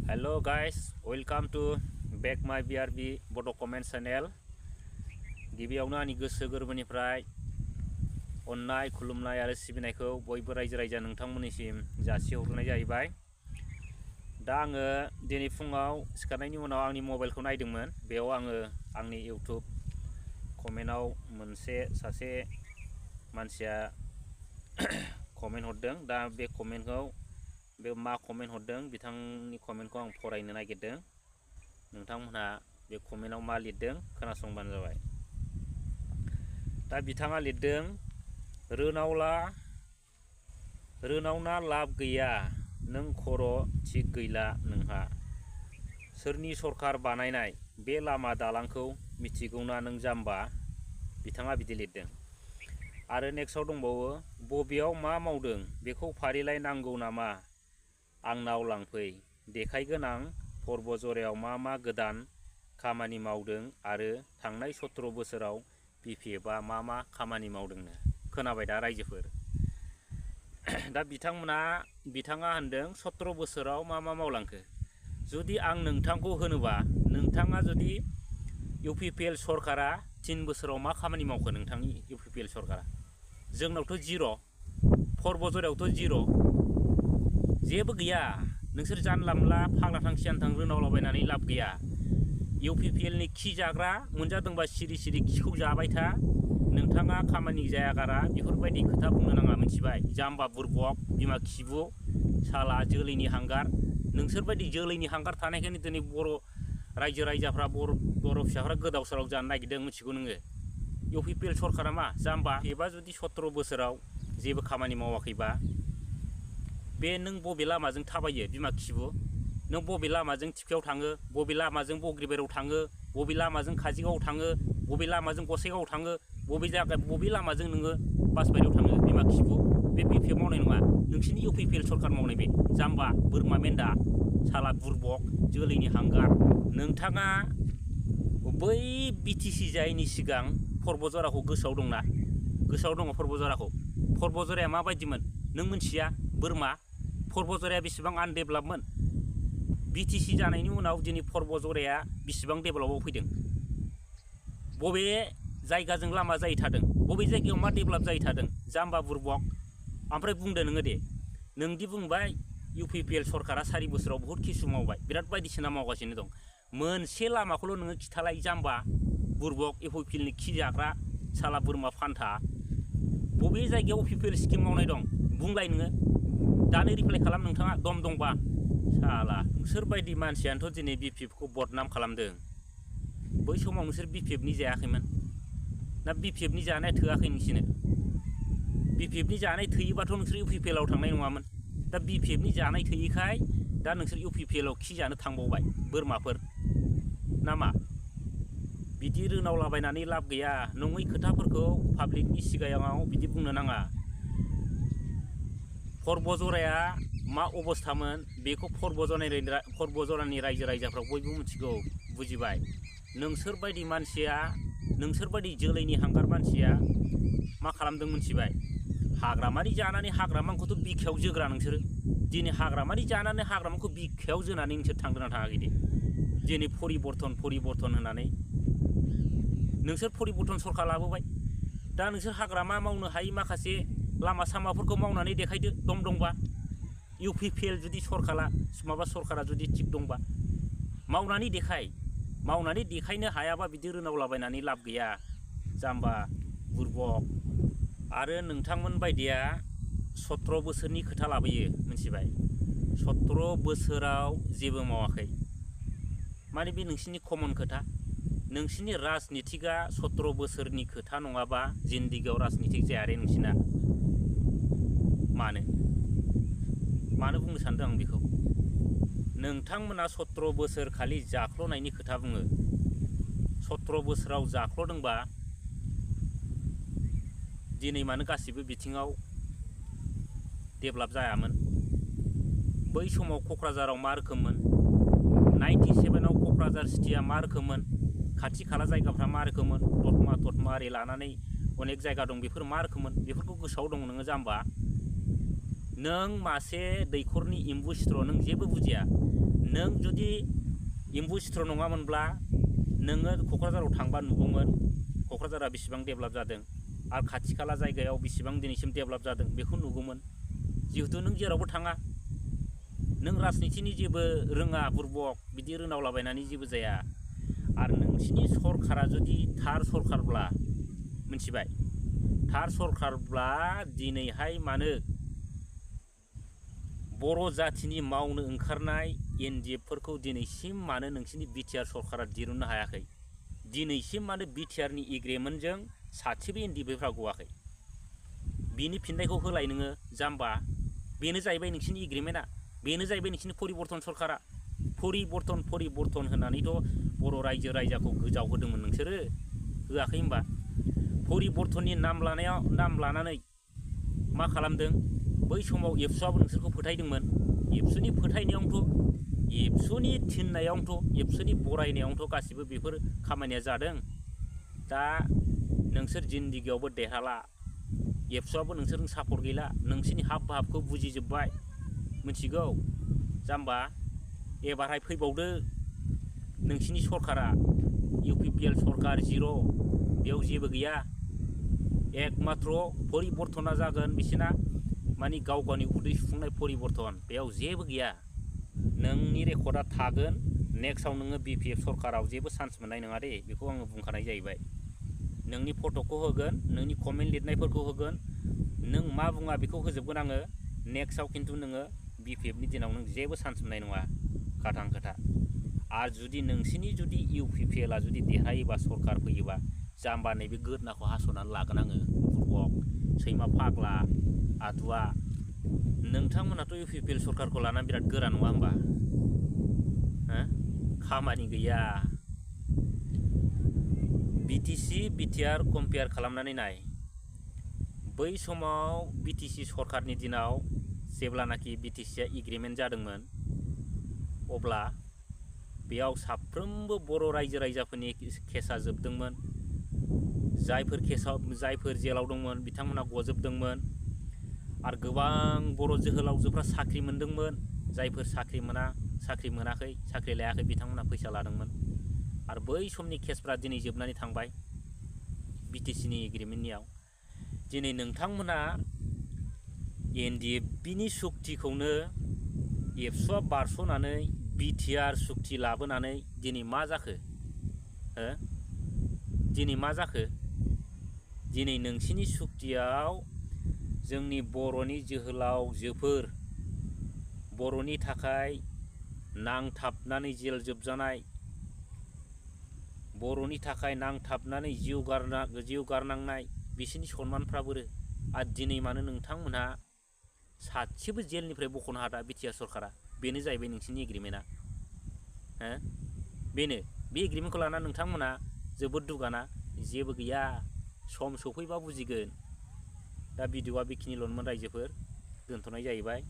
Hello guys, welcome to back my BRB Bodo comment channel. गिबियावनो आंनि गोसो गोरबोनिफ्राय अननाय खुलुमनाय आरो सिबिनायखौ बयबो रायजो राजा नोंथांमोननिसिम जासिहरनाय जाहैबाय। दा आङो दिनै फुङाव सिखारनायनि उनाव आंनि मबाइलखौ नायदोंमोन। बेयाव आङो आंनि इउट्युब कमेन्टआव सासे मानसिया कमेन्ट हरदों। दा बे कमेन्टखौ मा कमेन्ट हरदों बिथांनि कमेन्टखौ आं फरायनो नागिरदों। नोंथांमोनहा बे कमेन्टआव मा लिरदों खोनासंबानो जाबाय। दा बिथाङा लिरदों, रोनावना लाब गैया, नों खर' थिग गैला नोंहा। सोरनि सरखार बानायनाय बे लामा दालांखौ मिथिगौना नों जाम्बा? बिथाङा बिदि लिरदों। आरो नेक्स्टआव दंबावो, बबेयाव मा मावदों बेखौ फारिलाइ नांगौ नामा? आंनाव लांफै, देखायगोन आं पर्बजरायाव मा गोदान खामानि मावदों आरो थांनाय 17 बोसोराव बिपिएफआ मा खामानि मावदोंनो। खोनाबाय दा रायजोफोर? दा बिथाङा होनदों 17 बोसोराव मा मावलांखो। जुदि आं नोंथांखौ होनोबा, नोंथाङा जुदि इउपिपिएल सरकारा 3 बोसोराव मा खामानि मावखो नोंथांनि इउपिपिएल सरकारा? जोंनावथ' जिर', पर्बजरायावथ' जिर', जेबो गैया। नोंसोर जानला मोनला फाग्ला थांखियान थां रोनावलाबायनानै लाब गैया। इउपिपिएलनि खि जाग्रा मोनजादोंबा सिरि सिरि खिखौ जाबाय था। नोंथाङा खामानि जायागारा बेफोरबायदि खोथा बुंनो नाङा, मिथिबाय? जाम्बा बुरबक बिमा खिबु साला जोलैनि हांगार। नोंसोरबायदि जोलैनि हांगार थानायखायनो दिनै बर' रायजो राजाफ्रा बर' फिसाफ्रा गोदाव सोराव जानो नागिरदों, मिथिगौ नोङो? इउपिपिएल सरकारा मा जाम्बा? एबा जुदि 17 बोसोराव जेबो खामानि मावाखैबा, बे नों बबे लामाजों थाबायो बिमा खिबु? नों बबे लामाजों थिफायाव थाङो? बबे लामाजों बग्रिबारियाव थाङो? बबे लामाजों काजिगावआव थाङो? बबे लामाजों गसाइगावआव थाङो? बबे लामाजों नोङो बासबारियाव थाङो बिमा खिबु? बे बिपिएफ मावनाय नङा, नोंसिनि इउपिपिएल सरकार मावनाय। बे जाम्बा बोरमा मेन्दा साला बुरबक जोलैनि हांगार। नोंथाङा बै बिटिसि जायैनि सिगां पर्बजराखौ गोसोआव दंना? गोसोआव दङ पर्बजराखौ? पर्बजराया माबायदिमोन नों मिथिया? बोरमा पर्बजराया बेसेबां आनडेभेलपमोन? बिटिसि जानायनि उनाव दिनै पर्बजराया बेसेबां डेभेलपआव फैदों? बबे जायगाजों लामा जायै थादों? बबे जायगायाव मा डेभेलप जायै थादों? जाम्बा बुरबक। ओमफ्राय बुंदो नोङो दे, नोंदि बुंबाय इउपिपिएल सरकारा 4 बोसोराव बहुद किसु मावबाय, बिराद बायदिसिना मावगासिनो दं। मोनसे लामाखौल' नोङो खिथालाय जाम्बा बुरबक इउपिपिएलनि खि जाग्रा साला बोरमा फान्था। बबे जायगायाव इउपिपिएल स्किम मावनाय दं बुंलाय नोङो? दानो रिप्लाइ खालाम नोंथाङा दम दंबा। साला नोंसोरबायदि मानसियानोथ' दिनै बिपिएफखौ बदनाम खालामदों। बै समाव नोंसोर बिपिएफनि जायाखैमोन ना? बिपिएफनि जानाया थोआखै नोंसिनो? बिपिएफनि जानाय थोयोबाथ' नोंसोर इउपिपिएलआव थांनाय नङामोन। दा बिपिएफनि जानाय थोयैखाय दा नोंसोर इउपिपिएलआव खि जानो थांबावबाय बोरमाफोर नामा? बिदि रोनावलाबायनानै लाब गैया। नङै खोथाफोरखौ पाब्लिकनि सिगाङाव बिदि बुंनो नाङा। पर्बजराया मा अबस्थामोन बेखौ पर्बजरानि रायजो राजाफ्रा बयबो मिथिगौ, बुजिबाय? नोंसोरबायदि मानसिया, नोंसोरबायदि जोलैनि हांगार मानसिया मा खालामदों मिथिबाय? हाग्रामानि जानानै हाग्रामाखौथ' बिखायाव जोग्रा नोंसोरो। दिनै हाग्रामानि जानानै हाग्रामाखौ बिखायाव जोनानै नोंसोर थांदोंना थाङाखै दे? दिनै परिबर्तन होननानै नोंसोर परिबर्तन सरखार लाबोबाय। दा नोंसोर हाग्रामा मावनो हायै माखासे लामा सामाफोरखौ मावनानै देखायदो दम दंबा। इउपिपिएल जुदि सरकारा जुदि थिग दंबा मावनानै देखायनो हायाबा बिदि रोनावलाबायनानै लाब गैया जाम्बा बुरबक। आरो नोंथांमोन बायदिया 17 बोसोरनि खोथा लाबोयो, मिथिबाय? 17 बोसोराव जेबो मावाखै माने बे नोंसिनि कमन खोथा। नोंसिनि राजनितिकआ 17 बोसोरनि खोथा नङाबा जिन्दिगियाव राजनितिक जायारे नोंसिना। मानो बुंनो सानदों आं बेखौ? नोंथांमोना 17 बोसोर खालि जाख्ल'नायनि खोथा बुङो। 17 बोसोराव जाख्ल'दोंबा दिनै मानो गासिबो बिथिङाव डेभेलप जायामोन? बै समाव क'क्राझाराव मा रोखोममोन? 97आव क'क्राझार सिटिया मा रोखोममोन? खाथि खाला जायगाफ्रा मा रोखोममोन? दतमा ओरै लानानै अनेक जायगा दं, बेफोर मा रोखोममोन? बेफोरखौ गोसोआव दं नोङो जाम्बा? नों मासे दैखरनि एम्बु सिथ्र', नों जेबो बुजिया। नों जुदि एम्बु सिथ्र नङामोनब्ला नोङो क'क्राझाराव थांबा नुगौमोन क'क्राझारा बेसेबां डेभेलप जादों आरो खाथि खाला जायगायाव बेसेबां दिनैसिम डेभेलप जादों बेखौ नुगौमोन। जिहेथु नों जेरावबो थाङा, नों राजनितिनि जेबो रोङा बुरबक बिदि रोनावलाबायनानै जेबो जाया। आरो नोंसिनि सरकारा जुदि थार सरकारब्ला, मिथिबाय, थार सरकारब्ला दिनैहाय मानो बर' जाथिनि मावनो ओंखारनाय एनडिएफफोरखौ दिनैसिम मानो नोंसिनि बिटिआर सरकारा दिरुननो हायाखै? दिनैसिम मानो बिटिआरनि एग्रिमेन्टजों सासेबो एनडिएफफ्रा गवाखै? बिनि फिननायखौ होलाय नोङो जाम्बा। बेनो जाहैबाय नोंसिनि एग्रिमेन्टआ, बेनो जाहैबाय नोंसिनि परिबर्तन सरकारा। परिबर्तन होननानैथ' बर' रायजो राजाखौ गोजाव होदोंमोन नोंसोरो, होआखै होनबा? परिबर्तननि नाम लानानै मा खालामदों? बै समाव एबसुआबो नोंसोरखौ फोथायदोंमोन। एबसुनि फोथायनायावनोथ', एबसुनि थिननायावनोथ', एबसुनि बरायनायावनोथ' गासिबो बेफोर खामानिया जादों। दा नोंसोर जिन्दिगियावबो देरहाला, एबसुआबो नोंसोरजों सापर्ट गैला, नोंसिनि हाब भाबखौ बुजिजोब्बाय, मिथिगौ जाम्बा। एबारहाय फैबावदो नोंसिनि सरकारा, इउपिपिएल सरकार जिर', बेयाव जेबो गैया। एकमात्र परिबर्तना जागोन बिसिना, मानि गाव गावनि उदै सुफुंनाय परिबर्तन, बेयाव जेबो गैया। नोंनि रेकर्डआ थागोन, नेक्स्टआव नोङो बिपिएफ सरकाराव जेबो चान्स मोननाय नङा दे, बेखौ आङो बुंखानाय जाहैबाय। नोंनि फट'खौ होगोन, नोंनि कमेन्ट लिरनायफोरखौ होगोन, नों मा बुङा बेखौ होजोबगोन आङो। नेक्स्टआव खिन्थु नोङो बिपिएफनि दिनाव नों जेबो चान्स मोननाय नङा, खाथां खोथा। आरो जुदि नोंसिनि इउपिपिएलआ जुदि देरहायोबा, सरकार फैयोबा, जाम्बा नैबे गोदनाखौ हास'नानै लागोन आङो, बुरबक सैमा फाग्ला आदुआ। नोंथांमोनाथ' इउपिपिएल सरकारखौ लानानै बिराद गोरा नङा होमबा? खामानि गैया। बिटिसि बिटिआर कम्पेयार खालामनानै नाय। बै समाव बिटिसि सरकारनि दिनाव जेब्लानाखि बिटिसिआ एग्रिमेन्ट जादोंमोन, अब्ला बेयाव साफ्रोमबो बर' रायजो राजाफोरनि केसा जोबदोंमोन। जायफोर जेलाव दंमोन बिथांमोना गजोबदोंमोन। आरो गोबां बर' जोहोलावजोफ्रा साख्रि मोनदोंमोन। जायफोर साख्रि मोनाखै, साख्रि लायाखै, बिथांमोना फैसा लादोंमोन। आरो बै समनि केसफ्रा दिनै जोबनानै थांबाय बिटिसिनि एग्रिमेन्टनियाव। दिनै नोंथांमोना एनडिएफबिनि सुक्तिखौनो एबसुआ बारस'नानै बिटिआर सुक्ति लाबोनानै दिनै मा जाखो? दिनै मा जाखो? दिनै नोंसिनि सुक्तियाव जोंनि बर'नि जोहोलावजोफोर, बर'नि थाखाय नांथाबनानै जेल जोबजानाय, बर'नि थाखाय नांथाबनानै जिउ गारनांनाय, बिसोरनि सनमानफ्रा बोरो? आरो दिनै मानो नोंथांमोनहा सासेबो जेलनिफ्राय बख'नो हादा बिटिआर सरकारा? बेनो जाहैबाय नोंसिनि एग्रिमेन्टआ। बेनो, बे एग्रिमेन्टखौ लानानै नोंथांमोना जोबोद दुगाना? जेबो गैया, सम सफैबा बुजिगोन। दा भिडिअआ बेखिनिल'मोन रायजोफोर, दोनथ'नाय जाहैबाय।